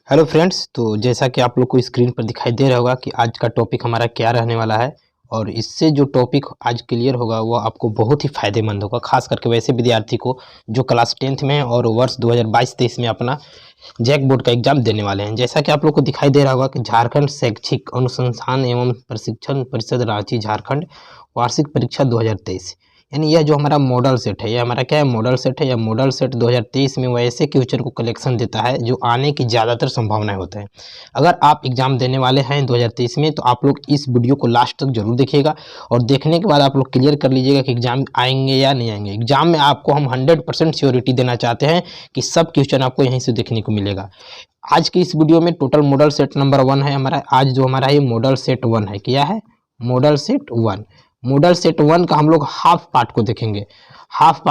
Hello friends. तो जैसा कि आप लोग को स्क्रीन पर दिखाई दे रहा होगा कि आज का टॉपिक हमारा क्या रहने वाला है और इससे जो टॉपिक आज क्लियर होगा वो आपको बहुत ही फ़ायदेमंद होगा, खास करके वैसे विद्यार्थी को जो क्लास 10th में है और वर्ष 2022-23 में अपना जैक बोर्ड का एग्जाम देने वाले हैं। जैसा कि आप लोग को दिखाई दे रहा होगा कि झारखंड शैक्षिक अनुसंधान एवं प्रशिक्षण परिषद रांची झारखंड वार्षिक परीक्षा 2023 यानी यह जो हमारा मॉडल सेट है, यह हमारा क्या है, मॉडल सेट है। यह मॉडल सेट 2023 में वैसे क्वेश्चन को कलेक्शन देता है जो आने की ज़्यादातर संभावनाएं होते हैं। अगर आप एग्जाम देने वाले हैं 2023 में तो आप लोग इस वीडियो को लास्ट तक जरूर देखिएगा और देखने के बाद आप लोग क्लियर कर लीजिएगा कि एग्जाम आएंगे या नहीं आएंगे। एग्जाम में आपको हम 100% श्योरिटी देना चाहते हैं कि सब क्वेश्चन आपको यहीं से देखने को मिलेगा। आज की इस वीडियो में टोटल मॉडल सेट नंबर 1 है हमारा। आज जो हमारा ये मॉडल सेट 1 है, क्या है, मॉडल सेट 1। मॉडल सेट 1 का हम लोग हाफ पार्ट को देखेंगे। हाफ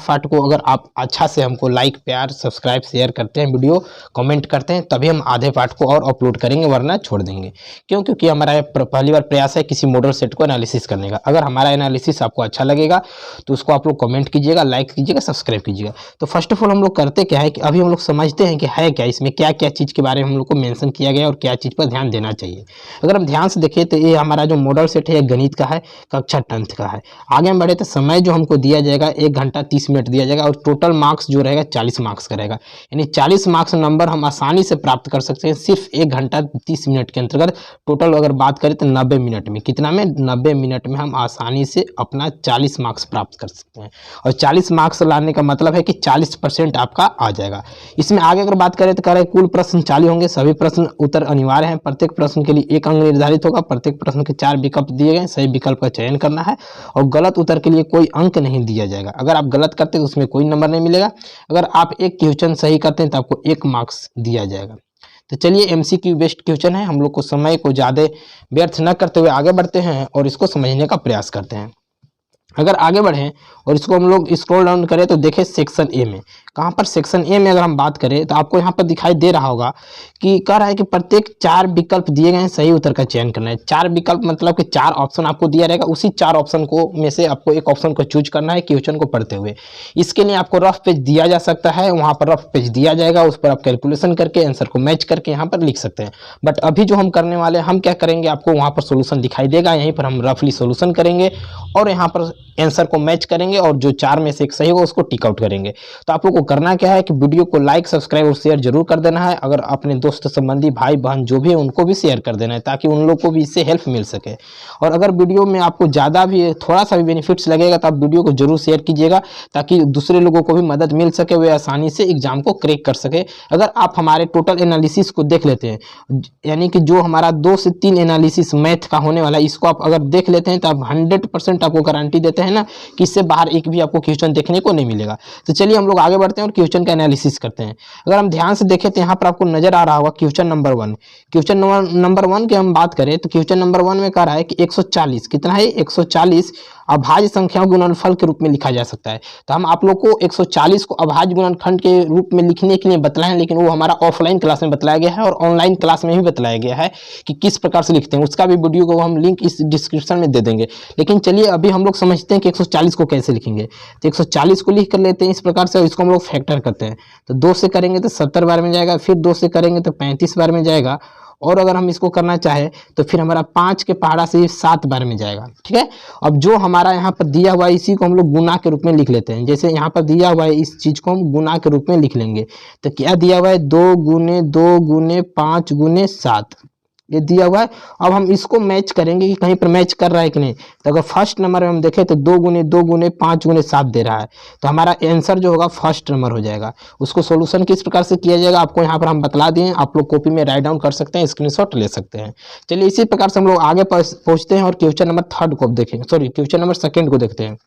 पार्ट को अगर आप अच्छा से हमको लाइक, प्यार, सब्सक्राइब, शेयर करते हैं, वीडियो कमेंट करते हैं, तभी हम आधे पार्ट को और अपलोड करेंगे, वरना छोड़ देंगे। क्योंकि हमारा पहली बार प्रयास है किसी मॉडल सेट को एनालिसिस करने का। अगर हमारा एनालिसिस आपको अच्छा लगेगा तो उसको आप लोग कमेंट कीजिएगा, लाइक कीजिएगा, सब्सक्राइब कीजिएगा। तो फर्स्ट ऑफ ऑल हम लोग करते क्या है कि अभी हम लोग समझते हैं कि है क्या, इसमें क्या क्या चीज़ के बारे में हम लोग को मेंशन किया गया और क्या चीज़ पर ध्यान देना चाहिए। अगर हम ध्यान से देखें तो ये हमारा जो मॉडल सेट है गणित का है, कक्षा 10th का है। आगे हम बढ़े तो समय जो हमको दिया जाएगा 1 घंटा 30 मिनट दिया जाएगा और टोटल मार्क्स जो रहेगा 40 मार्क्स का रहेगा। यानी 40 मार्क्स नंबर हम आसानी से प्राप्त कर सकते हैं सिर्फ 1 घंटा 30 मिनट के अंतर्गत। टोटल अगर बात करें तो 90 मिनट में, कितना में, 90 मिनट में हम आसानी से अपना 40 मार्क्स प्राप्त कर सकते हैं। और 40 मार्क्स लाने का मतलब है कि 40% आपका आ जाएगा। इसमें आगे अगर बात करें तो कह रहे हैं कुल प्रश्न 40 होंगे, सभी प्रश्न उत्तर अनिवार्य हैं। प्रत्येक प्रश्न के लिए 1 अंक निर्धारित होगा। प्रत्येक प्रश्न के 4 विकल्प दिए गए, सही विकल्प का चयन करना है और गलत उत्तर के लिए कोई अंक नहीं दिया जाएगा। अगर आप गलत करते हैं तो उसमें कोई नंबर नहीं मिलेगा। अगर आप एक क्वेश्चन सही करते हैं तो आपको 1 मार्क्स दिया जाएगा। तो चलिए एमसीक्यू बेस्ड क्वेश्चन है, हम लोग को समय को ज़्यादा व्यर्थ न करते हुए आगे बढ़ते हैं और इसको समझने का प्रयास करते हैं। अगर आगे बढ़ें और इसको हम लोग स्क्रॉल डाउन करें तो देखें सेक्शन ए में, कहाँ पर, सेक्शन ए में अगर हम बात करें तो आपको यहाँ पर दिखाई दे रहा होगा कि कह रहा है कि प्रत्येक 4 विकल्प दिए गए हैं, सही उत्तर का चयन करना है। 4 विकल्प मतलब कि 4 ऑप्शन आपको दिया रहेगा, उसी 4 ऑप्शन को में से आपको एक ऑप्शन को चूज करना है क्वेश्चन को पढ़ते हुए। इसके लिए आपको रफ पेज दिया जा सकता है, वहाँ पर रफ पेज दिया जाएगा, उस पर आप कैलकुलेशन करके आंसर को मैच करके यहाँ पर लिख सकते हैं। बट अभी जो हम करने वाले हैं, हम क्या करेंगे, आपको वहाँ पर सोल्यूशन दिखाई देगा, यहीं पर हम रफली सोल्यूशन करेंगे और यहाँ पर आंसर को मैच करेंगे और जो 4 में से एक सही होगा उसको टिक आउट करेंगे। तो आप लोग को करना क्या है कि वीडियो को लाइक, सब्सक्राइब और शेयर जरूर कर देना है। अगर अपने दोस्त, संबंधी, भाई बहन जो भी है उनको भी शेयर कर देना है ताकि उन लोग को भी इससे हेल्प मिल सके। और अगर वीडियो में आपको ज़्यादा भी, थोड़ा सा भी बेनिफिट्स लगेगा तो आप वीडियो को जरूर शेयर कीजिएगा ताकि दूसरे लोगों को भी मदद मिल सके, वे आसानी से एग्जाम को क्रैक कर सके। अगर आप हमारे टोटल एनालिसिस को देख लेते हैं, यानी कि जो हमारा 2 से 3 एनालिसिस मैथ का होने वाला है, इसको आप अगर देख लेते हैं तो आप 100% आपको गारंटी देते हैं ना कि इससे बाहर एक भी आपको क्वेश्चन देखने को नहीं मिलेगा। तो चलिए हम लोग आगे बढ़ते हैं और क्वेश्चन का एनालिसिस करते हैं। अगर हम ध्यान से देखें तो यहाँ पर आपको नजर आ रहा होगा क्वेश्चन नंबर 1। क्वेश्चन नंबर 1 की हम बात करें तो क्वेश्चन नंबर 1 में कह रहा है कि 140, कितना है, 140 अभाज्य संख्याओं गुणनफल के रूप में लिखा जा सकता है। तो हम आप लोग को 140 को अभाज्य गुणनखंड के रूप में लिखने के लिए बतलाएं, लेकिन वो हमारा ऑफलाइन क्लास में बतलाया गया है और ऑनलाइन क्लास में भी बतलाया गया है कि किस प्रकार से लिखते हैं। उसका भी वीडियो को हम लिंक इस डिस्क्रिप्शन में दे देंगे। लेकिन चलिए अभी हम लोग समझते हैं कि 140 को कैसे लिखेंगे। तो 140 को लिख कर लेते हैं इस प्रकार से, इसको हम लोग फैक्टर करते हैं। तो 2 से करेंगे तो 70 बार में जाएगा, फिर 2 से करेंगे तो 35 बार में जाएगा, और अगर हम इसको करना चाहे तो फिर हमारा 5 के पहाड़ा से 7 बार में जाएगा। ठीक है, अब जो हमारा यहाँ पर दिया हुआ है इसी को हम लोग गुना के रूप में लिख लेते हैं। जैसे यहाँ पर दिया हुआ है इस चीज को हम गुना के रूप में लिख लेंगे। तो क्या दिया हुआ है, 2 गुने 2 गुने 5 गुने 7, ये दिया हुआ है। अब हम इसको मैच करेंगे कि कहीं पर मैच कर रहा है कि नहीं। तो अगर फर्स्ट नंबर में हम देखें तो 2 गुने 2 गुने 5 गुने 7 दे रहा है, तो हमारा आंसर जो होगा फर्स्ट नंबर हो जाएगा। उसको सॉल्यूशन किस प्रकार से किया जाएगा आपको यहाँ पर हम बतला दिए, आप लोग कॉपी में राइट डाउन कर सकते हैं, स्क्रीनशॉट ले सकते हैं। चलिए इसी प्रकार से हम लोग आगे पहुँचते हैं और क्वेश्चन नंबर 3 को देखेंगे, सॉरी क्वेश्चन नंबर 2 को देखते हैं।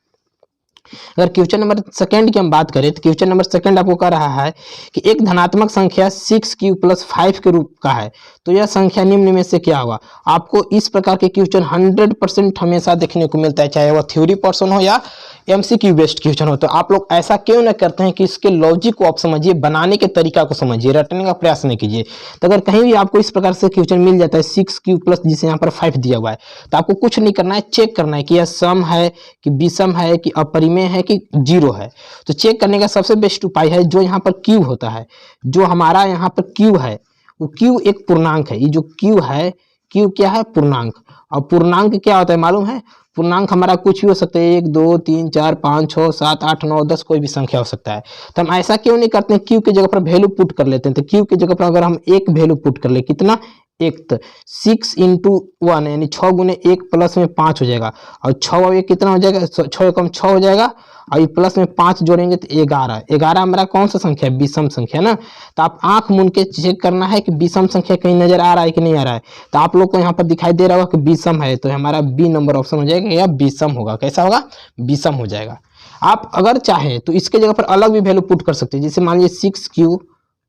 अगर क्वेश्चन नंबर 2 की हम बात करें तो क्वेश्चन नंबर 2 आपको कह रहा है कि एक धनात्मक संख्या 6 + 5 के रूप का है, तो यह संख्या निम्न में से क्या होगा। आपको इस प्रकार के क्वेश्चन 100% हमेशा देखने को मिलता है, चाहे वह थ्योरी पोर्शन हो या एमसीक्यू बेस्ड क्वेश्चन हो। तो आप लोग ऐसा क्यों न करते हैं कि इसके लॉजिक को आप समझिए, बनाने के तरीका को समझिए, रटने का प्रयास नहीं कीजिए। तो अगर कहीं भी आपको इस प्रकार से क्वेश्चन मिल जाता है 6 जिसे यहाँ पर 5 दिया हुआ है, तो आपको कुछ नहीं करना है, चेक करना है कि यह सम है कि विषम है कि अपरिमेय परिमेय है कि जीरो है। तो चेक करने का सबसे बेस्ट उपाय है, जो यहाँ पर क्यू होता है, जो हमारा यहाँ पर क्यू है वो क्यू एक पूर्णांक है। ये जो क्यू है, क्यू क्या है? पूर्णांक। और पूर्णांक क्या होता है मालूम है? पूर्णांक हमारा कुछ भी हो सकता है, 1 2 3 4 5 6 7 8 9 10 कोई भी संख्या हो सकता है। तो हम ऐसा क्यों नहीं करते हैं, क्यू की जगह पर वैल्यू पुट कर लेते हैं। तो क्यू की जगह पर अगर हम एक वैल्यू पुट कर ले, कितना? एक, तो 6 इंटू 1 यानी 6 गुने 1 प्लस में 5 हो जाएगा। और 6 और 1 कितना हो जाएगा? 6 एकम 6 हो जाएगा, और ये प्लस में 5 जोड़ेंगे तो 11। 11 हमारा कौन सा संख्या है? विषम संख्या ना। तो आप आंख मूंद के चेक करना है कि विषम संख्या कहीं नजर आ रहा है कि नहीं आ रहा है। तो आप लोग को यहाँ पर दिखाई दे रहा होगा कि विषम है, तो हमारा बी नंबर ऑप्शन हो जाएगा, या विषम होगा। कैसा होगा? विषम हो जाएगा। आप अगर चाहें तो इसके जगह पर अलग भी वैल्यू पुट कर सकते हैं। जैसे मान लीजिए 6q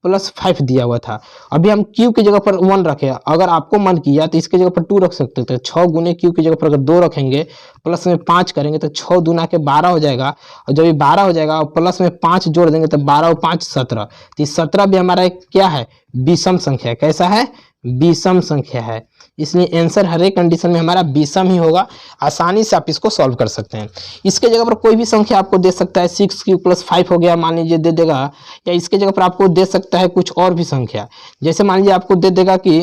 प्लस 5 दिया हुआ था, अभी हम q की जगह पर 1 रखे। अगर आपको मन किया तो इसके जगह पर 2 रख सकते थे। 6 गुने q की जगह पर अगर 2 रखेंगे, प्लस में 5 करेंगे तो 6 दूना के 12 हो जाएगा। और जब ये 12 हो जाएगा और प्लस में 5 जोड़ देंगे तो 12 और 5 17। तो 17 भी हमारा एक क्या है? विषम संख्या है। कैसा है? विषम संख्या है। इसलिए आंसर हर एक कंडीशन में हमारा विषम ही होगा। आसानी से आप इसको सॉल्व कर सकते हैं। इसके जगह पर कोई भी संख्या आपको दे सकता है, 6q प्लस 5 हो गया मान लीजिए दे देगा, या इसके जगह पर आपको दे सकता है कुछ और भी संख्या। जैसे मान लीजिए आपको दे देगा कि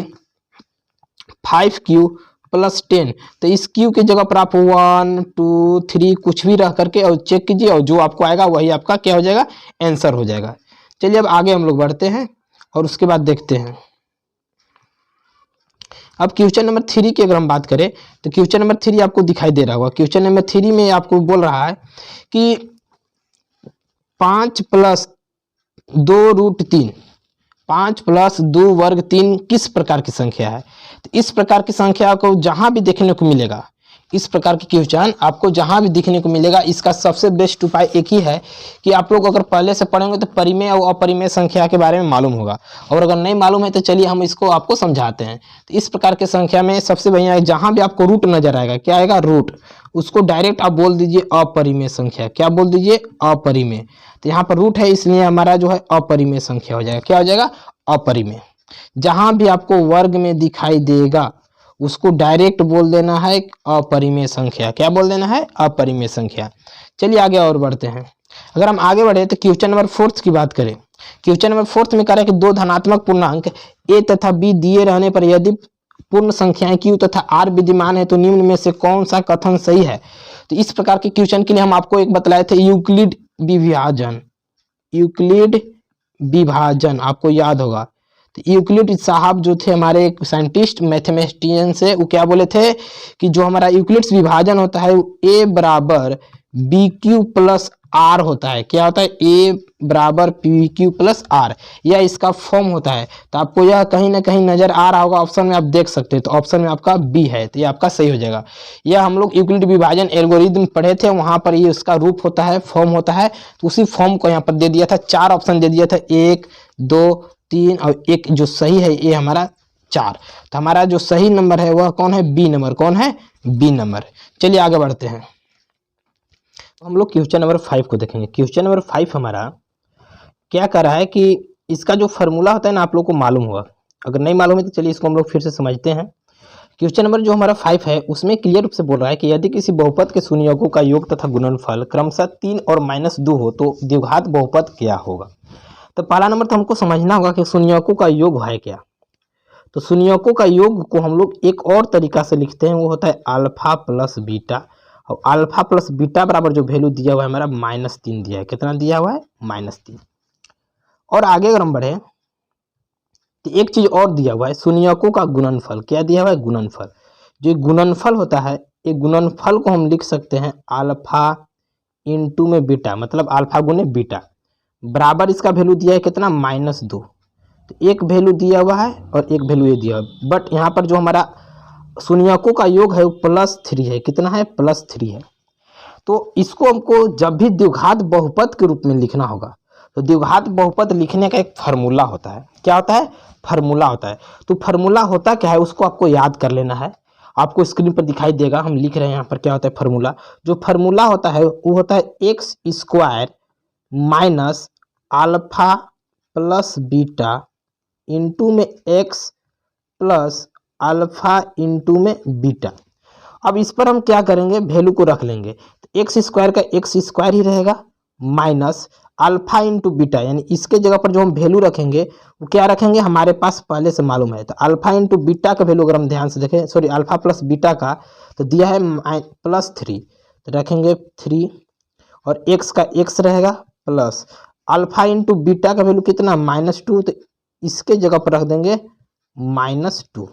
5q प्लस 10, तो इस q की जगह पर आप 1 2 3 कुछ भी रह करके और चेक कीजिए, और जो आपको आएगा वही आपका क्या हो जाएगा? आंसर हो जाएगा। चलिए अब आगे हम लोग बढ़ते हैं और उसके बाद देखते हैं। अब क्वेश्चन नंबर 3 की अगर हम बात करें तो क्वेश्चन नंबर 3 आपको दिखाई दे रहा होगा। क्वेश्चन नंबर 3 में आपको बोल रहा है कि 5 प्लस 2 रूट 3, 5 प्लस 2 वर्ग 3 किस प्रकार की संख्या है? तो इस प्रकार की संख्या को जहां भी देखने को मिलेगा, इस प्रकार की क्वेश्चन आपको जहां भी दिखने को मिलेगा, इसका सबसे बेस्ट उपाय एक ही है कि आप लोग अगर पहले से पढ़ेंगे तो परिमेय और अपरिमेय संख्या के बारे में मालूम होगा, और अगर नहीं मालूम है तो चलिए हम इसको आपको समझाते हैं। तो इस प्रकार की संख्या में सबसे बढ़िया है, जहां भी आपको रूट नजर आएगा, क्या आएगा? रूट, उसको डायरेक्ट आप बोल दीजिए अपरिमेय संख्या। क्या बोल दीजिए? अपरिमेय। तो यहाँ पर रूट है, इसलिए हमारा जो है अपरिमेय संख्या हो जाएगा। क्या हो जाएगा? अपरिमेय। जहां भी आपको वर्ग में दिखाई देगा उसको डायरेक्ट बोल देना है अपरिमेय संख्या। क्या बोल देना है? अपरिमेय संख्या। चलिए आगे और बढ़ते हैं। अगर हम आगे बढ़े तो क्वेश्चन नंबर 4 की बात करें। क्वेश्चन नंबर 4 में कह रहा है कि दो धनात्मक पूर्णांक a तथा b दिए रहने पर यदि पूर्ण संख्याएं q तथा r विद्यमान है तो निम्न में से कौन सा कथन सही है? तो इस प्रकार के क्वेश्चन के लिए हम आपको एक बतलाए थे, यूक्लिड विभाजन। यूक्लिड विभाजन आपको याद होगा। तो यूक्लिड साहब जो थे हमारे एक साइंटिस्ट मैथमेटिशियन से, वो क्या बोले थे कि जो हमारा यूक्लिड्स विभाजन होता है a बराबर बी क्यू प्लस आर होता है। क्या होता है? a बराबर पी क्यू प्लस आर, यह इसका फॉर्म होता है। तो आपको यह कहीं ना कहीं नजर आ रहा होगा, ऑप्शन में आप देख सकते हैं। तो ऑप्शन में आपका बी है, तो ये आपका सही हो जाएगा। यह हम लोग यूक्लिड विभाजन एल्गोरिथम पढ़े थे, वहां पर ये उसका रूप होता है, फॉर्म होता है। तो उसी फॉर्म को यहाँ पर दे दिया था, 4 ऑप्शन दे दिया था, 1 2 3 और एक जो सही है ये हमारा 4। तो हमारा जो सही नंबर है वह कौन है? B number. कौन है? B number. चलिए आगे बढ़ते हैं। तो हम लोग क्वेश्चन नंबर 5 को देखेंगे। क्वेश्चन नंबर 5 हमारा क्या कर रहा है कि इसका जो फॉर्मूला होता है ना, आप लोग को मालूम होगा। अगर नहीं मालूम है तो चलिए इसको हम लोग फिर से समझते हैं। क्वेश्चन नंबर जो हमारा 5 है उसमें क्लियर रूप से बोल रहा है कि यदि किसी बहुपद के शून्यकों का योग तथा गुणनफल क्रमशः 3 और -2 हो तो द्विघात बहुपद क्या होगा? तो पहला नंबर तो हमको समझना होगा कि शून्यकों का योग है क्या। तो शून्यकों का योग को हम लोग एक और तरीका से लिखते हैं, वो होता है अल्फा प्लस बीटा। और अल्फा प्लस बीटा बराबर जो वैल्यू दिया हुआ है हमारा -3 दिया है। कितना दिया हुआ है? -3। और आगे अगर हम बढ़े तो एक चीज और दिया हुआ है, शून्यकों का गुणनफल। क्या दिया हुआ है? गुणनफल। जो गुणनफल होता है, एक गुणनफल को हम लिख सकते हैं अल्फा इंटू में बीटा, मतलब अल्फा गुने बीटा बराबर इसका वैल्यू दिया है कितना? -2। तो एक वैल्यू दिया हुआ है और एक वैल्यू ये दिया हुआ है, बट यहाँ पर जो हमारा शून्यकों का योग है वो +3 है। कितना है? +3 है। तो इसको हमको जब भी द्विघात बहुपद के रूप में लिखना होगा, तो द्विघात बहुपद लिखने का एक फार्मूला होता है। क्या होता है? फार्मूला होता है। तो फार्मूला होता क्या है उसको आपको याद कर लेना है। आपको स्क्रीन पर दिखाई देगा, हम लिख रहे हैं यहाँ पर। क्या होता है फार्मूला? जो फार्मूला होता है वो होता है x² minus alpha plus beta into में x प्लस अल्फा इंटू में बीटा। अब इस पर हम क्या करेंगे, वैल्यू को रख लेंगे। तो एक्स स्क्वायर का एक्स स्क्वायर ही रहेगा माइनस अल्फा इंटू बीटा, यानी इसके जगह पर जो हम वैल्यू रखेंगे वो क्या रखेंगे, हमारे पास पहले से मालूम है। तो अल्फा इंटू बीटा का वैल्यू अगर हम ध्यान से देखें, सॉरी अल्फा प्लस बीटा का तो दिया है +3, तो रखेंगे 3 और एक्स का एक्स रहेगा प्लस अल्फा इंटू बीटा का वैल्यू कितना -2, तो इसके जगह पर रख देंगे -2।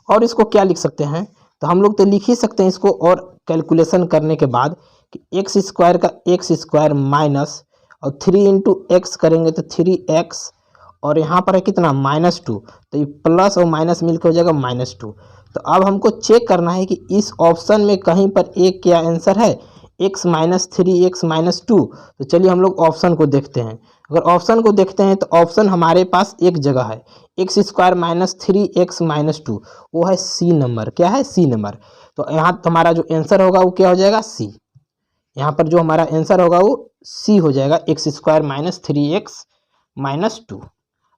और इसको क्या लिख सकते हैं, तो हम लोग तो लिख ही सकते हैं इसको, और कैलकुलेशन करने के बाद कि एक्स स्क्वायर का एक्स स्क्वायर माइनस और 3 इंटू एक्स करेंगे तो 3x, और यहाँ पर है कितना -2, तो ये प्लस और माइनस मिलकर हो जाएगा -2। तो अब हमको चेक करना है कि इस ऑप्शन में कहीं पर एक क्या आंसर है, x -3 x -2। तो चलिए हम लोग ऑप्शन को देखते हैं। अगर ऑप्शन को देखते हैं तो ऑप्शन हमारे पास एक जगह है, एक्स स्क्वायर -3 x -2, वो है सी नंबर। क्या है, सी नंबर। तो यहाँ हमारा जो आंसर होगा वो क्या हो जाएगा, सी। यहाँ पर जो हमारा आंसर होगा वो सी हो जाएगा, एक्स स्क्वायर -3 x -2।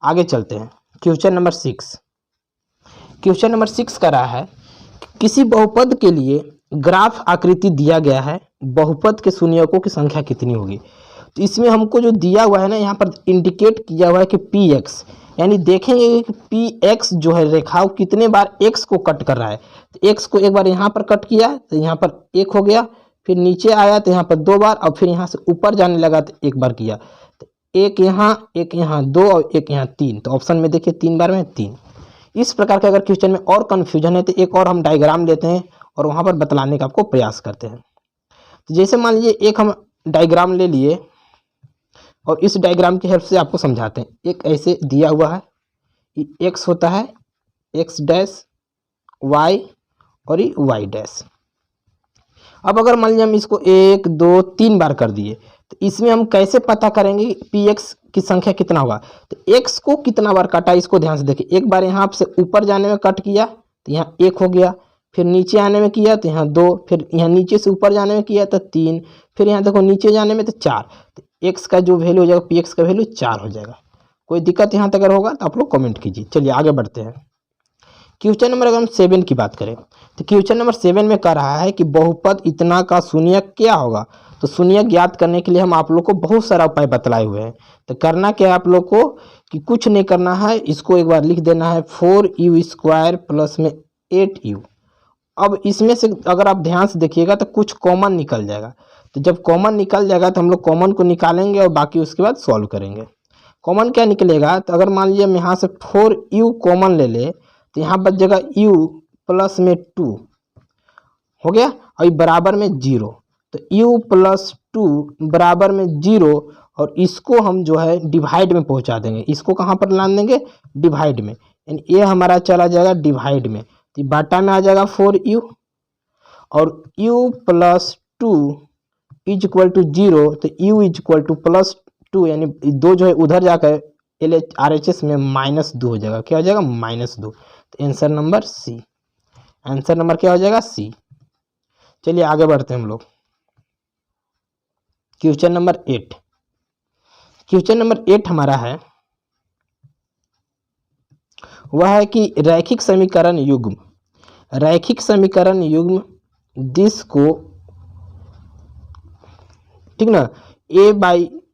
आगे चलते हैं, क्वेश्चन नंबर 6। क्वेश्चन नंबर 6 का रहा है, किसी बहुपद के लिए ग्राफ आकृति दिया गया है, बहुपद के शून्यकों की संख्या कितनी होगी। तो इसमें हमको जो दिया हुआ है ना, यहाँ पर इंडिकेट किया हुआ है कि पी एक्स, यानी देखेंगे कि पी एक्स जो है रेखा वो कितने बार एक्स को कट कर रहा है। तो एक्स को एक बार यहाँ पर कट किया तो यहाँ पर एक हो गया, फिर नीचे आया तो यहाँ पर 2 बार, और फिर यहाँ से ऊपर जाने लगा तो एक बार किया। तो एक यहाँ 2 और एक यहाँ 3, तो ऑप्शन में देखिए 3 बार में 3। इस प्रकार के अगर क्वेश्चन में और कन्फ्यूजन है तो एक और हम डायग्राम लेते हैं और वहाँ पर बतलाने का आपको प्रयास करते हैं। तो जैसे मान लीजिए एक हम डायग्राम ले लिए और इस डायग्राम की हेल्प से आपको समझाते हैं। एक ऐसे दिया हुआ है, एक्स होता है एक्स डैश, वाई और ये वाई डैश। अब अगर मान लीजिए हम इसको 1 2 3 बार कर दिए तो इसमें हम कैसे पता करेंगे पी एक्स की संख्या कितना होगा। तो एक्स को कितना बार काटा, इसको ध्यान से देखिए। एक बार यहाँ से ऊपर जाने में कट किया तो यहाँ 1 हो गया, फिर नीचे आने में किया तो यहाँ 2, फिर यहाँ नीचे से ऊपर जाने में किया तो 3, फिर यहाँ देखो नीचे जाने में तो 4। तो एक्स का जो वैल्यू हो जाएगा, पी एक्स का वैल्यू 4 हो जाएगा। कोई दिक्कत यहाँ तक अगर होगा तो आप लोग कमेंट कीजिए। चलिए आगे बढ़ते हैं। क्वेश्चन नंबर अगर हम 7 की बात करें तो क्वेश्चन नंबर 7 में कह रहा है कि बहुपद इतना का शून्यक क्या होगा। तो शून्यक ज्ञात करने के लिए हम आप लोग को बहुत सारा उपाय बतलाए हुए हैं। तो करना क्या है आप लोग को कि कुछ नहीं करना है, इसको एक बार लिख देना है 4u² प्लस में 8u। अब इसमें से अगर आप ध्यान से देखिएगा तो कुछ कॉमन निकल जाएगा। तो जब कॉमन निकल जाएगा तो हम लोग कॉमन को निकालेंगे और बाकी उसके बाद सॉल्व करेंगे। कॉमन क्या निकलेगा, तो अगर मान लीजिए हम यहाँ से 4u कॉमन ले ले तो यहाँ बच जाएगा u प्लस में 2 हो गया, और ये बराबर में 0। तो u प्लस 2 बराबर में 0, और इसको हम जो है डिवाइड में पहुंचा देंगे। इसको कहाँ पर ला देंगे, डिवाइड में, यानी ये हमारा चला जाएगा डिवाइड में। तो बाटा में आ जाएगा 4u, और u plus 2 is equal to 0। तो u इज इक्वल टू +2, यानी 2 जो है उधर जाकर RHS में -2 हो जाएगा। क्या हो जाएगा, -2। तो answer number C. Answer number क्या हो जाएगा, सी। चलिए आगे बढ़ते हैं हम लोग। Question number 8। क्वेश्चन नंबर 8 हमारा है, वह है कि रैखिक समीकरण युग्म, रैखिक समीकरण युग्म दिस को, ठीक ना,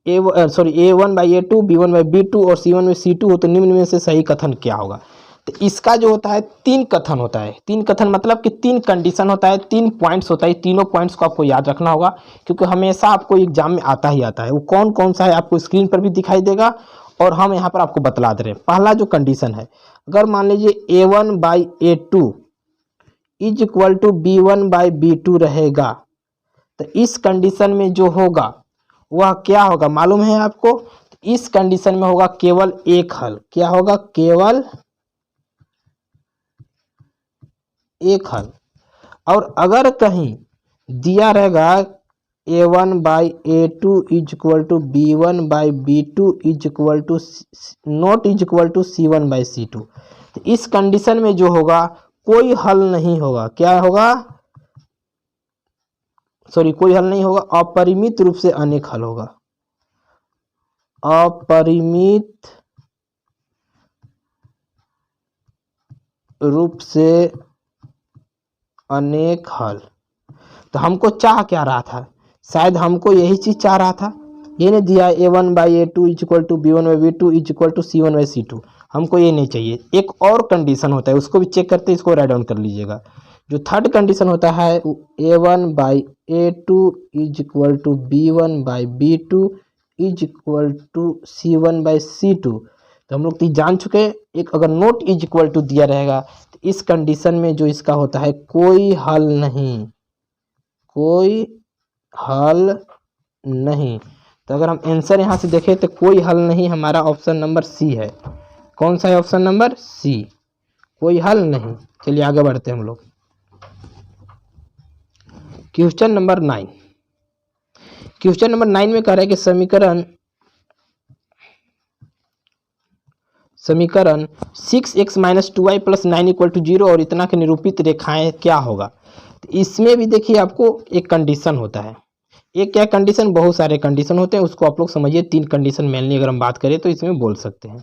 A1/A2 B1/B2 और C1 में C2 हो तो निम्न में से सही कथन क्या होगा। तो इसका जो होता है 3 कथन होता है। 3 कथन मतलब कि 3 कंडीशन होता है, 3 पॉइंट्स होता है। तीनों पॉइंट्स को आपको याद रखना होगा क्योंकि हमेशा आपको एग्जाम में आता ही आता है। वो कौन कौन सा है आपको स्क्रीन पर भी दिखाई देगा और हम यहाँ पर आपको बतला दे रहे हैं। पहला जो कंडीशन है, अगर मान लीजिए A1/A2 is equal to B1/B2 रहेगा तो इस कंडीशन में जो होगा वह क्या होगा मालूम है आपको। तो इस कंडीशन में होगा केवल एक हल। क्या होगा, केवल एक हल। और अगर कहीं दिया रहेगा A1/A2 is equal to B1/B2 is equal to not is equal to C1/C2, तो इस कंडीशन में जो होगा कोई हल नहीं होगा। क्या होगा, सॉरी कोई हल नहीं होगा, अपरिमित रूप से अनेक हल होगा। अपरिमित रूप से अनेक हल। तो हमको चाह क्या रहा था, शायद हमको यही चीज चाह रहा था। ये नहीं दिया a1/a2 equal to b1/b2 equal to c1/c2, हमको ये नहीं चाहिए। एक और कंडीशन होता है, उसको भी चेक करते हैं, इसको राइट डाउन कर लीजिएगा। जो थर्ड कंडीशन होता है a1/a2 equal to b1/b2 equal to c1/c2। तो हम लोग तो जान चुके हैं, एक अगर नॉट इज इक्वल टू दिया रहेगा तो इस कंडीशन में जो इसका होता है कोई हल नहीं, कोई हल नहीं। तो अगर हम आंसर यहाँ से देखें तो कोई हल नहीं, हमारा ऑप्शन नंबर सी है। कौन सा है ऑप्शन नंबर सी, कोई हल नहीं। चलिए आगे बढ़ते हैं हम लोग। क्वेश्चन नंबर 9, क्वेश्चन नंबर 9 में कह रहा है कि समीकरण 6x - 2y + 9 = 0 और इतना के निरूपित रेखाएं क्या होगा। तो इसमें भी देखिए आपको एक कंडीशन होता है। एक क्या कंडीशन, बहुत सारे कंडीशन होते हैं, उसको आप लोग समझिए। 3 कंडीशन मेनली अगर हम बात करें तो इसमें बोल सकते हैं।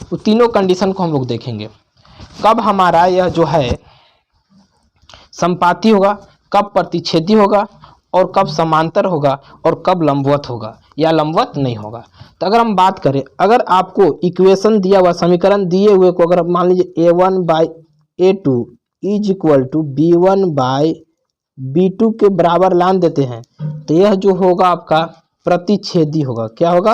तो तीनों कंडीशन को हम लोग देखेंगे। कब हमारा यह जो है समपाती होगा, कब प्रतिच्छेदी होगा, और कब समांतर होगा, और कब लंबवत होगा या लंबवत नहीं होगा। तो अगर हम बात करें, अगर आपको इक्वेशन दिया हुआ, समीकरण दिए हुए को अगर मान लीजिए a1/a2 इक्वल टू b1/b2 के बराबर मान देते हैं, तो यह जो होगा आपका प्रतिच्छेदी होगा। क्या होगा,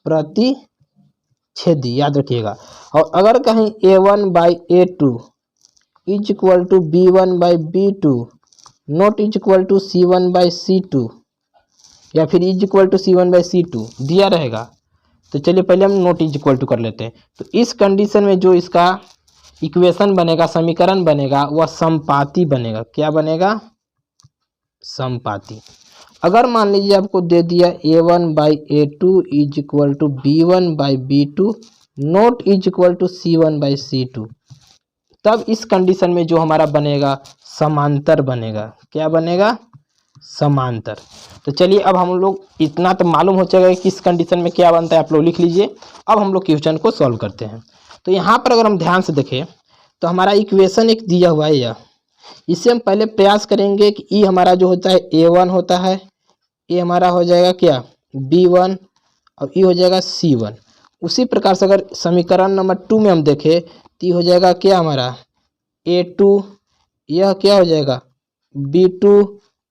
प्रतिच्छेदी, याद रखिएगा। और अगर कहीं a1/a2 equal to b1/b2 not equal to c1/c2 या फिर इक्वल टू c1/c2 दिया रहेगा, तो चलिए पहले हम नॉट इक्वल टू कर लेते हैं। तो इस कंडीशन में जो इसका इक्वेशन बनेगा, समीकरण बनेगा, वह समपाती बनेगा। क्या बनेगा, समपाती। अगर मान लीजिए आपको दे दिया a1/a2 equal to b1/b2 not equal to c1/c2, तब इस कंडीशन में जो हमारा बनेगा समांतर बनेगा। क्या बनेगा, समांतर। तो चलिए अब हम लोग, इतना तो मालूम हो जाएगा कि इस कंडीशन में क्या बनता है, आप लोग लिख लीजिए। अब हम लोग क्वेश्चन को सॉल्व करते हैं। तो यहाँ पर अगर हम ध्यान से देखें तो हमारा इक्वेशन एक दिया हुआ है यह, इससे हम पहले प्रयास करेंगे कि ई हमारा जो होता है a1 होता है, ये हमारा हो जाएगा क्या b1 और ई हो जाएगा c1। उसी प्रकार से अगर समीकरण नंबर 2 में हम देखें तो हो जाएगा क्या हमारा a2, यह क्या हो जाएगा b2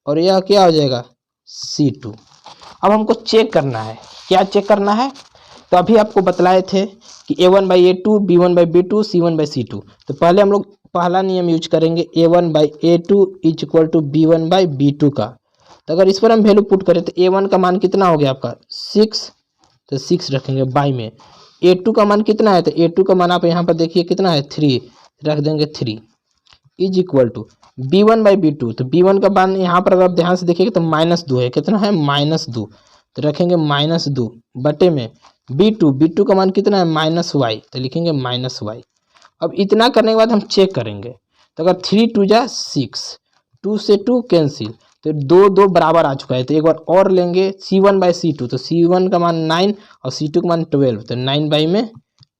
और यह क्या हो जाएगा c2। अब हमको चेक करना है, क्या चेक करना है, तो अभी आपको बतलाए थे कि a1/a2 b1/b2 c1/c2। तो पहले हम लोग पहला नियम यूज करेंगे a1/a2 इक्वल टू b1/b2 का। तो अगर इस पर हम वैल्यू पुट करें तो a1 का मान कितना हो गया आपका 6, तो 6 रखेंगे बाई में। a2 का मान कितना है, तो a2 का मान आप यहाँ पर देखिए कितना है 3, रख देंगे 3 इज इक्वल टू b1/b2। तो b1 का मान यहाँ पर अगर आप ध्यान से देखिएगा तो -2 है, कितना है -2, तो रखेंगे -2 बटे में b2 का मान कितना है -y, तो लिखेंगे -y। अब इतना करने के बाद हम चेक करेंगे, तो अगर 3 2 जा 6, 2 से 2 कैंसिल, तो 2 बराबर आ चुका है। तो एक बार और लेंगे c1/c2, तो c1 का मान 9 और c2 का मान 12, तो 9 बाई में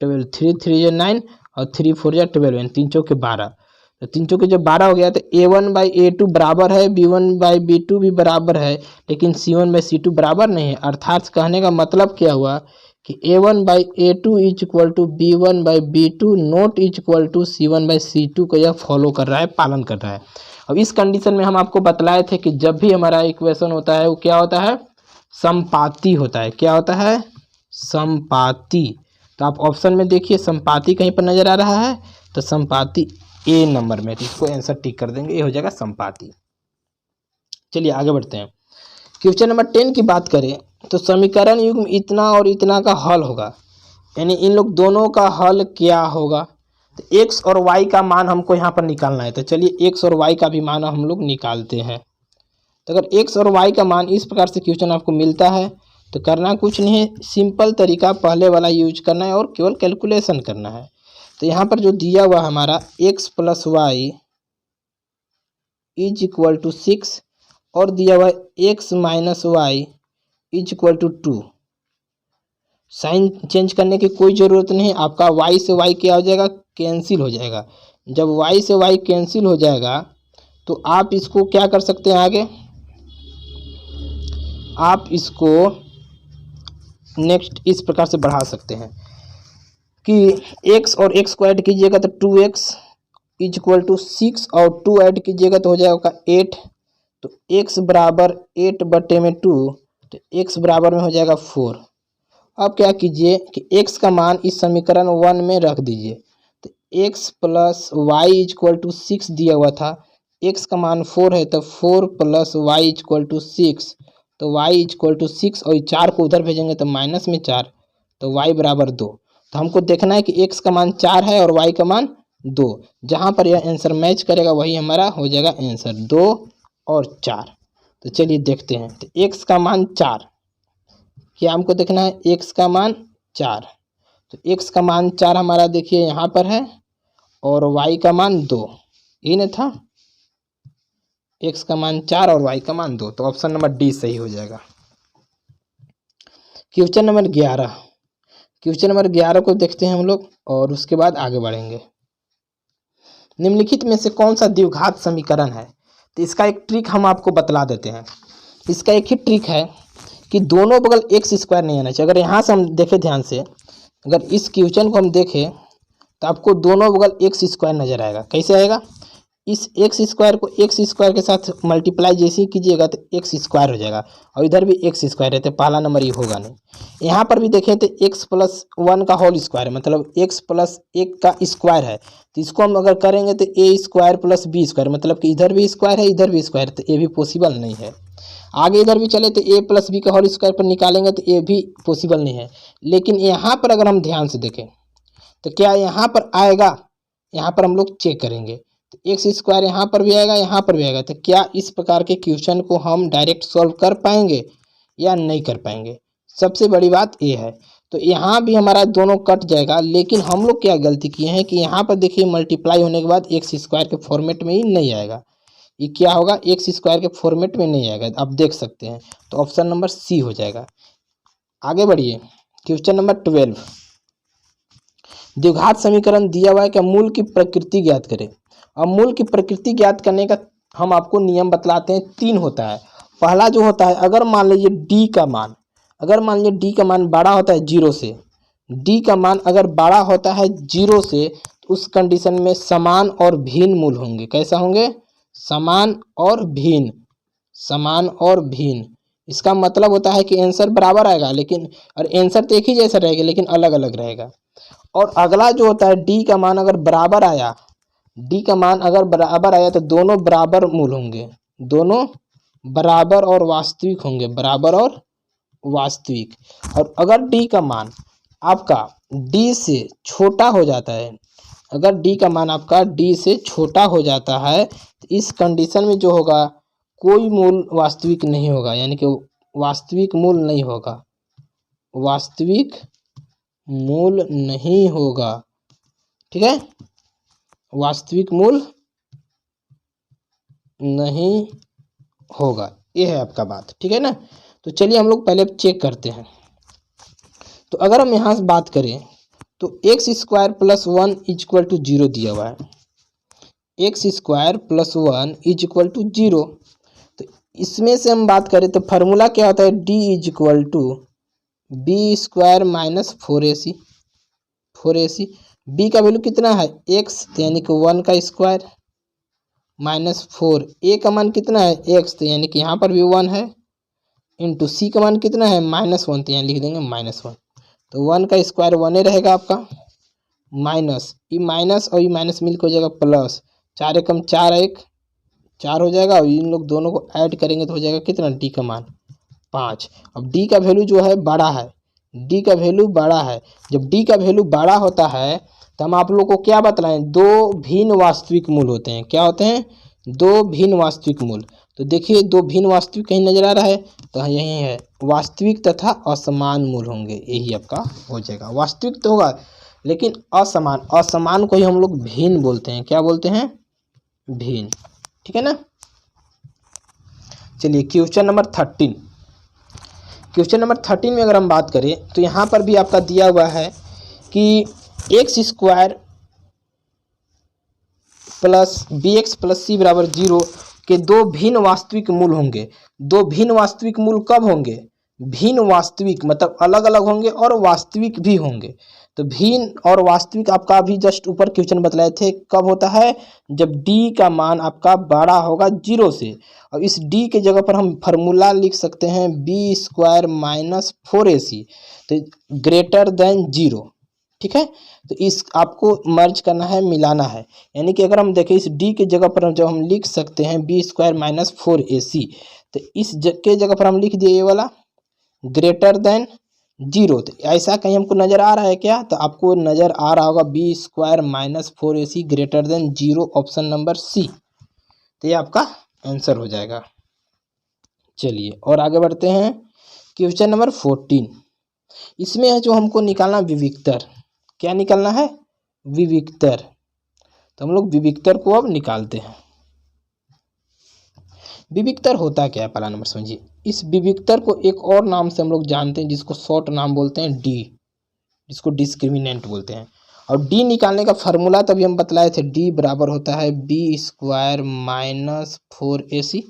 12, 3 3 या 9 और 3 4 या 12, 3 चौके 12, तो 3 चौके जब 12 हो गया तो a1/a2 बराबर है, b1/b2 भी बराबर है, लेकिन c1/c2 बराबर नहीं है। अर्थात कहने का मतलब क्या हुआ कि a1/a2 equal to b1/b2 not equal to c1/c2 को यह फॉलो कर रहा है, पालन कर रहा है। अब इस कंडीशन में हम आपको बतलाए थे कि जब भी हमारा इक्वेशन होता है वो क्या होता है, समपाती होता है। क्या होता है, समपाती। तो आप ऑप्शन में देखिए समपाती कहीं पर नजर आ रहा है, तो समपाती ए नंबर में, तो इसको आंसर टिक कर देंगे, ये हो जाएगा समपाती। चलिए आगे बढ़ते हैं। क्वेश्चन नंबर 10 की बात करें तो समीकरण युग्म इतना और इतना का हल होगा, यानी इन लोग दोनों का हल क्या होगा। तो x और y का मान हमको यहाँ पर निकालना है। तो चलिए x और y का भी मान हम लोग निकालते हैं। तो अगर x और y का मान इस प्रकार से क्वेश्चन आपको मिलता है तो करना कुछ नहीं है, सिंपल तरीका पहले वाला यूज करना है और केवल कैलकुलेशन करना है। तो यहाँ पर जो दिया हुआ हमारा x + y is equal to 6 और दिया हुआ x - y is equal to 2। Sign change करने की कोई ज़रूरत नहीं, आपका y से y क्या हो जाएगा, कैंसिल हो जाएगा। जब y से y कैंसिल हो जाएगा तो आप इसको क्या कर सकते हैं आगे, आप इसको नेक्स्ट इस प्रकार से बढ़ा सकते हैं कि x और x को ऐड कीजिएगा तो 2x इज इक्वल टू 6 और 2 ऐड कीजिएगा तो हो जाएगा 8। तो x बराबर 8 बटे में 2, तो x बराबर में हो जाएगा 4। अब क्या कीजिए कि x का मान इस समीकरण 1 में रख दीजिए। तो x plus Y is equal to 6 दिया हुआ था, x का मान 4 है तो 4 plus Y is equal to 6, तो y इज इक्वल टू 6 और 4 को उधर भेजेंगे तो माइनस में 4, तो y बराबर 2। तो हमको देखना है कि x का मान 4 है और y का मान 2, जहाँ पर यह आंसर मैच करेगा वही हमारा हो जाएगा आंसर, 2 और 4। तो चलिए देखते हैं। तो x का मान 4, क्या हमको देखना है, x का मान 4। तो x का मान 4 हमारा देखिए यहाँ पर है और y का मान 2, ये न था, x का मान 4 और y का मान 2, तो ऑप्शन नंबर डी सही हो जाएगा। क्वेश्चन नंबर 11, क्वेश्चन नंबर 11 को देखते हैं हम लोग और उसके बाद आगे बढ़ेंगे। निम्नलिखित में से कौन सा द्विघात समीकरण है? तो इसका एक ट्रिक हम आपको बतला देते हैं। इसका एक ही ट्रिक है कि दोनों बगल एक्स स्क्वायर नहीं आना चाहिए। अगर यहाँ से हम देखें ध्यान से, अगर इस क्वेश्चन को हम देखें तो आपको दोनों बगल एक्स स्क्वायर नजर आएगा। कैसे आएगा, इस एक्स स्क्वायर को एक्स स्क्वायर के साथ मल्टीप्लाई जैसे ही कीजिएगा तो एक्स स्क्वायर हो जाएगा और इधर भी एक्स स्क्वायर है, तो पहला नंबर ये होगा नहीं। यहाँ पर भी देखें तो एक्स प्लस 1 का होल स्क्वायर है, मतलब एक्स प्लस 1 का स्क्वायर है, तो इसको हम अगर करेंगे तो ए स्क्वायर प्लस बी स्क्वायर, मतलब कि इधर भी स्क्वायर है इधर भी स्क्वायर, तो ये भी पॉसिबल नहीं है। आगे इधर भी चले तो ए प्लस बी का होल स्क्वायर पर निकालेंगे तो ये भी पॉसिबल नहीं है। लेकिन यहाँ पर अगर हम ध्यान से देखें तो क्या यहाँ पर आएगा, यहाँ पर हम लोग चेक करेंगे तो एक्स स्क्वायर यहाँ पर भी आएगा यहाँ पर भी आएगा। तो क्या इस प्रकार के क्वेश्चन को हम डायरेक्ट सॉल्व कर पाएंगे या नहीं कर पाएंगे, सबसे बड़ी बात ये है। तो यहाँ भी हमारा दोनों कट जाएगा, लेकिन हम लोग क्या गलती किए हैं कि यहाँ पर देखिए मल्टीप्लाई होने के बाद एक्स स्क्वायर के फॉर्मेट में ही नहीं आएगा, ये क्या होगा, एक्स स्क्वायर के फॉर्मेट में नहीं आएगा, आप देख सकते हैं। तो ऑप्शन नंबर सी हो जाएगा। आगे बढ़िए, क्वेश्चन नंबर 12, द्विघात समीकरण दिया हुआ है कि मूल की प्रकृति ज्ञात करें। अब मूल की प्रकृति ज्ञात करने का हम आपको नियम बतलाते हैं, 3 होता है। पहला जो होता है, अगर मान लीजिए डी का मान, अगर मान लीजिए डी का मान बड़ा होता है 0 से, डी का मान अगर बड़ा होता है 0 से, तो उस कंडीशन में समान और भिन्न मूल होंगे। कैसा होंगे, समान और भिन्न, समान और भिन्न। इसका मतलब होता है कि आंसर बराबर आएगा, लेकिन और आंसर तो एक ही जैसा रहेगा लेकिन अलग अलग रहेगा। और अगला जो होता है, डी का मान अगर बराबर आया, डी का मान अगर बराबर आया तो दोनों बराबर मूल होंगे, दोनों बराबर और वास्तविक होंगे, बराबर और वास्तविक। और अगर डी का मान आपका डी से छोटा हो जाता है, अगर डी का मान आपका डी से छोटा हो जाता है तो इस कंडीशन में जो होगा कोई मूल वास्तविक नहीं होगा, यानी कि वास्तविक मूल नहीं होगा, वास्तविक मूल नहीं होगा, ठीक है, वास्तविक मूल नहीं होगा, ये है आपका बात, ठीक है ना। तो चलिए हम लोग पहले चेक करते हैं। तो अगर हम यहाँ से बात करें तो X square plus 1 is equal to 0 दिया हुआ है, X square plus 1 is equal to 0। तो इसमें से हम बात करें तो फार्मूला क्या होता है, D is equal to B square minus 4ac, 4ac। B का वैल्यू कितना है, एक्स, यानी कि 1 का स्क्वायर माइनस 4, ए का मान कितना है, एक्स, तो यानी कि यहाँ पर भी 1 है, इंटू सी का मान कितना है, -1, तो यहाँ लिख देंगे -1। तो 1 का स्क्वायर 1 रहेगा आपका, माइनस ये माइनस और ये माइनस मिलकर हो जाएगा प्लस, 4 एकम 4 1 4 हो जाएगा, और इन लोग दोनों को ऐड करेंगे तो हो जाएगा कितना, डी का मान 5। अब डी का वैल्यू जो है बड़ा है, डी का वैल्यू बड़ा है। जब डी का वैल्यू बड़ा होता है तो हम आप लोग को क्या बतलाएं, 2 भिन्न वास्तविक मूल होते हैं। क्या होते हैं, 2 भिन्न वास्तविक मूल। तो देखिए 2 भिन्न वास्तविक कहीं नजर आ रहा है, तो यही है, वास्तविक तथा असमान मूल होंगे, यही आपका हो जाएगा। वास्तविक तो होगा लेकिन असमान, असमान को ही हम लोग भिन्न बोलते हैं। क्या बोलते हैं, भिन्न, ठीक है ना। चलिए क्वेश्चन नंबर 13, क्वेश्चन नंबर 13 में अगर हम बात करें तो यहाँ पर भी आपका दिया हुआ है कि एक्स स्क्वायर प्लस सी बराबर 0 के दो भिन्न वास्तविक मूल होंगे। दो भिन्न वास्तविक मूल कब होंगे? भिन्न वास्तविक मतलब अलग अलग होंगे और वास्तविक भी होंगे। तो भिन्न और वास्तविक आपका अभी जस्ट ऊपर क्वेश्चन बतलाए थे कब होता है, जब d का मान आपका बड़ा होगा 0 से। और इस d के जगह पर हम फार्मूला लिख सकते हैं b² माइनस 4ac, तो ग्रेटर देन 0। ठीक है, तो इस आपको मर्ज करना है, मिलाना है। यानी कि अगर हम देखें इस d के जगह पर जब हम लिख सकते हैं b² माइनस 4ac, तो इस के जगह पर हम लिख दिए ये वाला ग्रेटर देन 0। तो ऐसा कहीं हमको नज़र आ रहा है क्या? तो आपको नज़र आ रहा होगा b² minus 4ac greater than 0, option number C. तो ये आपका आंसर हो जाएगा। चलिए और आगे बढ़ते हैं। क्वेश्चन नंबर 14, इसमें है जो हमको निकालना विविक्तर। क्या निकालना है? विविक्तर। तो हम लोग विविक्तर को अब निकालते हैं। विविक्तर होता क्या है पहला नंबर समझिए। इस विविक्तर को एक और नाम से हम लोग जानते हैं जिसको शॉर्ट नाम बोलते हैं डी, जिसको डिस्क्रिमिनेंट बोलते हैं। और डी निकालने का फार्मूला तभी हम बतलाए थे, डी बराबर होता है b² माइनस 4ac।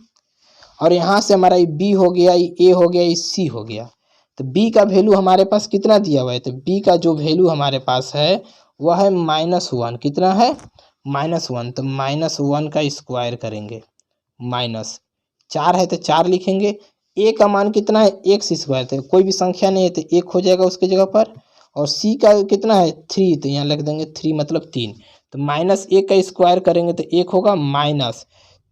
और यहाँ से हमारा ये b हो गया, ये a हो गया, ये c हो गया। तो b का वैल्यू हमारे पास कितना दिया हुआ है? तो b का जो वैल्यू हमारे पास है वह है -1। कितना है? -1। तो -1 का स्क्वायर करेंगे, माइनस 4 है तो 4 लिखेंगे। a का मान कितना है? x²। तो कोई भी संख्या नहीं है तो 1 हो जाएगा उसके जगह पर। और c का कितना है? 3, तो यहाँ लिख देंगे 3 मतलब 3। तो -1 का स्क्वायर करेंगे तो 1 होगा, माइनस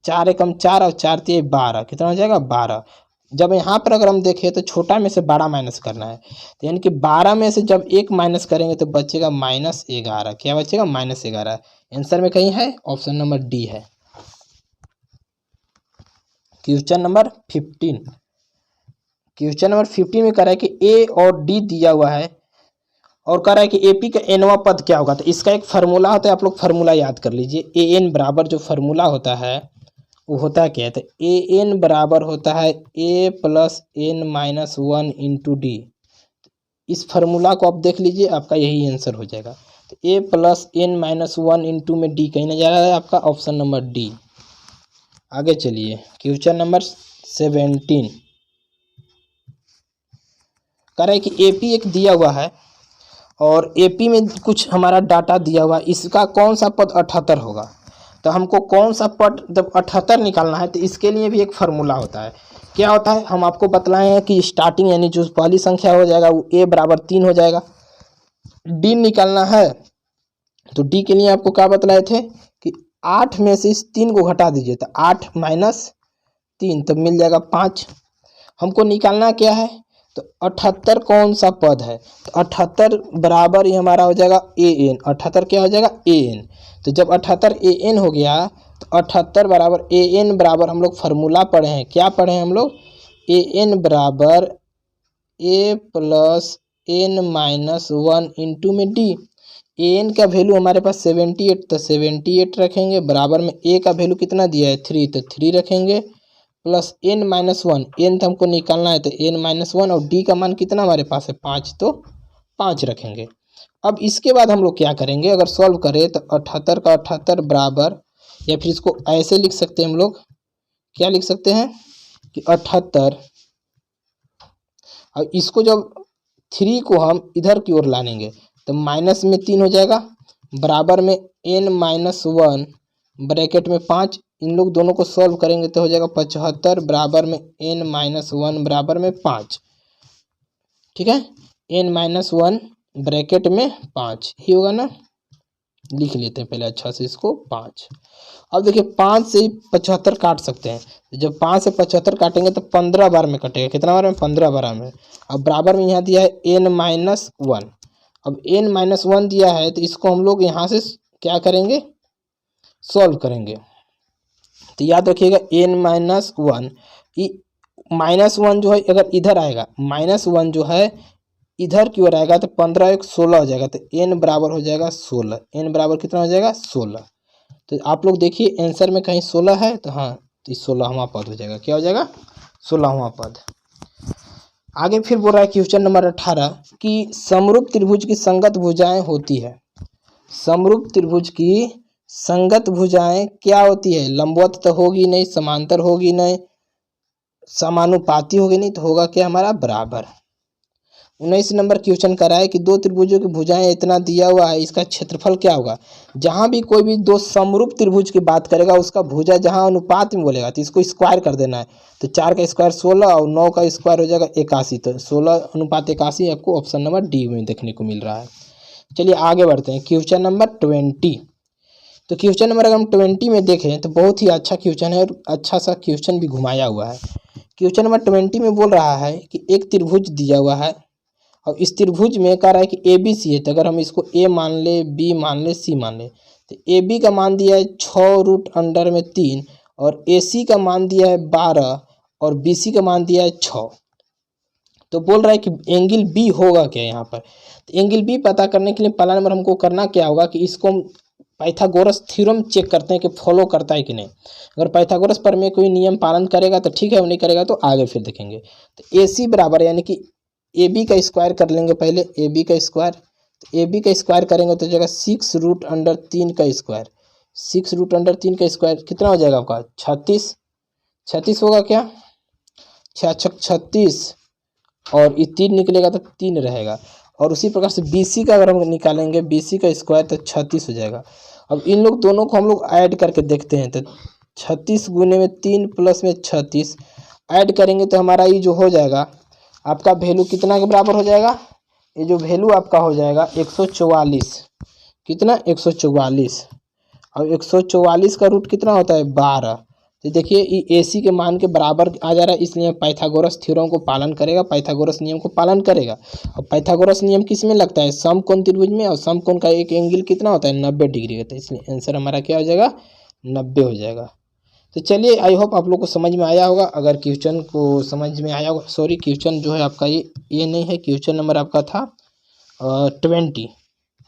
4 एकम 4 और 4 3 12, कितना हो जाएगा? 12। जब यहाँ पर अगर हम देखें तो छोटा में से बड़ा माइनस करना है, तो यानी कि 12 में से जब 1 माइनस करेंगे तो बचेगा -11। क्या बचेगा? -11। आंसर में कहीं है, ऑप्शन नंबर डी है। क्वेश्चन नंबर 15, क्वेश्चन नंबर 15 में कह रहा है कि ए और डी दिया हुआ है और कह रहा है कि एपी का एनवा पद क्या होगा। तो इसका एक फार्मूला होता है, आप लोग फार्मूला याद कर लीजिए। ए एन बराबर जो फार्मूला होता है वो होता क्या है? तो ए एन बराबर होता है a + n-1 इंटू डी। इस फार्मूला को आप देख लीजिए, आपका यही आंसर हो जाएगा। तो a + n-1 इंटू में डी कहीं नजर आ रहा है आपका, ऑप्शन नंबर डी। आगे चलिए क्वेश्चन नंबर 17, कह रहा है कि एपी एक दिया हुआ है और एपी में कुछ हमारा डाटा दिया हुआ है, इसका कौन सा पद 78 होगा। तो हमको कौन सा पद जब 78 निकालना है तो इसके लिए भी एक फार्मूला होता है। क्या होता है? हम आपको बतलाए हैं कि स्टार्टिंग यानी जो पहली संख्या हो जाएगा वो a बराबर 3 हो जाएगा। डी निकालना है तो डी के लिए आपको क्या बतलाए थे कि 8 में से इस 3 को घटा दीजिए, तो 8 माइनस 3 तो मिल जाएगा 5। हमको निकालना क्या है? तो 78 कौन सा पद है? तो 78 बराबर ही हमारा हो जाएगा an। 78 क्या हो जाएगा? an। तो जब 78 an हो गया तो 78 बराबर an बराबर हम लोग फार्मूला पढ़े हैं। क्या पढ़े हैं हम लोग? an बराबर a + n-1 इंटू में डी। an का वैल्यू हमारे पास 78, तो 78 रखेंगे, बराबर में a का वैल्यू कितना दिया है? 3, तो 3 रखेंगे, प्लस n-1। n तो हमको निकालना है तो n-1, और d का मान कितना हमारे पास है? 5, तो 5 रखेंगे। अब इसके बाद हम लोग क्या करेंगे? अगर सॉल्व करें तो 78 का 78 बराबर, या फिर इसको ऐसे लिख सकते हैं हम लोग, क्या लिख सकते हैं कि 78, और इसको जब 3 को हम इधर की ओर लाएंगे तो माइनस में 3 हो जाएगा, बराबर में n-1 ब्रैकेट में 5। इन लोग दोनों को सॉल्व करेंगे तो हो जाएगा 75 बराबर में n-1 बराबर में 5। ठीक है, n-1 ब्रैकेट में 5 ही होगा ना। लिख लेते हैं पहले अच्छा से इसको, 5। अब देखिए 5 से 75 काट सकते हैं। जब 5 से 75 काटेंगे तो 15 बार में कटेगा। कितना बार में? 15 बार में। अब बराबर में यहाँ दिया है n-1। अब n-1 दिया है तो इसको हम लोग यहाँ से क्या करेंगे? सॉल्व करेंगे। तो याद रखिएगा n-1, -1 जो है अगर इधर आएगा, -1 जो है इधर की ओर आएगा तो 15 एक 16 हो जाएगा, तो n बराबर हो जाएगा 16। n बराबर कितना हो जाएगा? 16। तो आप लोग देखिए आंसर में कहीं 16 है तो हाँ, तो 16वां पद हो जाएगा। क्या हो जाएगा? 16वां पद। आगे फिर बोल रहा है क्वेश्चन नंबर 18 कि समरूप त्रिभुज की संगत भुजाएं होती है। समरूप त्रिभुज की संगत भुजाएं क्या होती है? लंबवत तो होगी नहीं, समांतर होगी नहीं, समानुपाती होगी नहीं, तो होगा क्या हमारा? बराबर। 19 नंबर क्वेश्चन करा है कि दो त्रिभुजों की भुजाएं इतना दिया हुआ है, इसका क्षेत्रफल क्या होगा? जहां भी कोई भी दो समरूप त्रिभुज की बात करेगा उसका भुजा जहां अनुपात में बोलेगा तो इसको स्क्वायर कर देना है। तो 4 का स्क्वायर 16 और 9 का स्क्वायर हो जाएगा 81। तो 16:81 आपको ऑप्शन नंबर डी में देखने को मिल रहा है। चलिए आगे बढ़ते हैं। Question number 20। तो क्वेश्चन नंबर अगर हम 20 में देखें तो बहुत ही अच्छा क्वेश्चन है और अच्छा सा क्वेश्चन भी घुमाया हुआ है। क्वेश्चन नंबर 20 में बोल रहा है कि एक त्रिभुज दिया हुआ है और इस त्रिभुज में कह रहा है कि ए बी सी है। तो अगर हम इसको ए मान ले, बी मान ले, सी मान ले, तो ए बी का मान दिया है 6√√3 और ए सी का मान दिया है 12 और बी सी का मान दिया है 6। तो बोल रहा है कि एंगल बी होगा क्या यहाँ पर? तो एंगल बी पता करने के लिए पहला नंबर हमको करना क्या होगा कि इसको हम पाइथागोरस थ्योरम चेक करते हैं कि फॉलो करता है कि नहीं। अगर पाइथागोरस पर में कोई नियम पालन करेगा तो ठीक है, वो नहीं करेगा तो आगे फिर देखेंगे। तो ए सी बराबर यानी कि ए बी का स्क्वायर कर लेंगे पहले, ए बी का स्क्वायर। तो ए बी का स्क्वायर करेंगे तो जगह 6√3 का स्क्वायर, 6√3 का स्क्वायर कितना हो जाएगा आपका? 36 होगा क्या? 36 और ये 3 निकलेगा तो 3 रहेगा। और उसी प्रकार से बी सी का अगर हम निकालेंगे, बी सी का स्क्वायर तो 36 हो जाएगा। अब इन लोग दोनों को हम लोग ऐड करके देखते हैं। तो 36 गुने में 3 प्लस में 36 ऐड करेंगे तो हमारा ये जो हो जाएगा आपका वैल्यू कितना के बराबर हो जाएगा? ये जो वैल्यू आपका हो जाएगा 144। कितना? 144। और 144 का रूट कितना होता है? 12। तो देखिए ये ए सी के मान के बराबर आ जा रहा है, इसलिए पाइथागोरस थ्योरम को पालन करेगा, पाइथागोरस नियम को पालन करेगा। और पाइथागोरस नियम किस में लगता है? समकोण त्रिभुज में। और समकोण का एक एंगल कितना होता है? 90 डिग्री होता है। इसलिए आंसर हमारा क्या हो जाएगा? 90 हो जाएगा। तो चलिए आई होप आप लोग को समझ में आया होगा। अगर क्वेश्चन को समझ में आया होगा, सॉरी क्वेश्चन जो है आपका ये नहीं है, क्वेश्चन नंबर आपका था 20।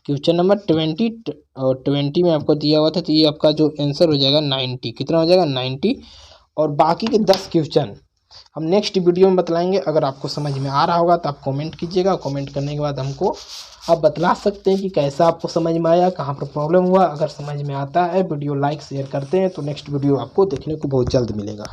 क्वेश्चन नंबर 20 और 20 में आपको दिया हुआ था। तो ये आपका जो आंसर हो जाएगा 90। कितना हो जाएगा? 90। और बाकी के 10 क्वेश्चन हम नेक्स्ट वीडियो में बतलाएंगे। अगर आपको समझ में आ रहा होगा तो आप कमेंट कीजिएगा। कमेंट करने के बाद हमको आप बतला सकते हैं कि कैसा आपको समझ में आया, कहाँ पर प्रॉब्लम हुआ। अगर समझ में आता है वीडियो लाइक शेयर करते हैं तो नेक्स्ट वीडियो आपको देखने को बहुत जल्द मिलेगा।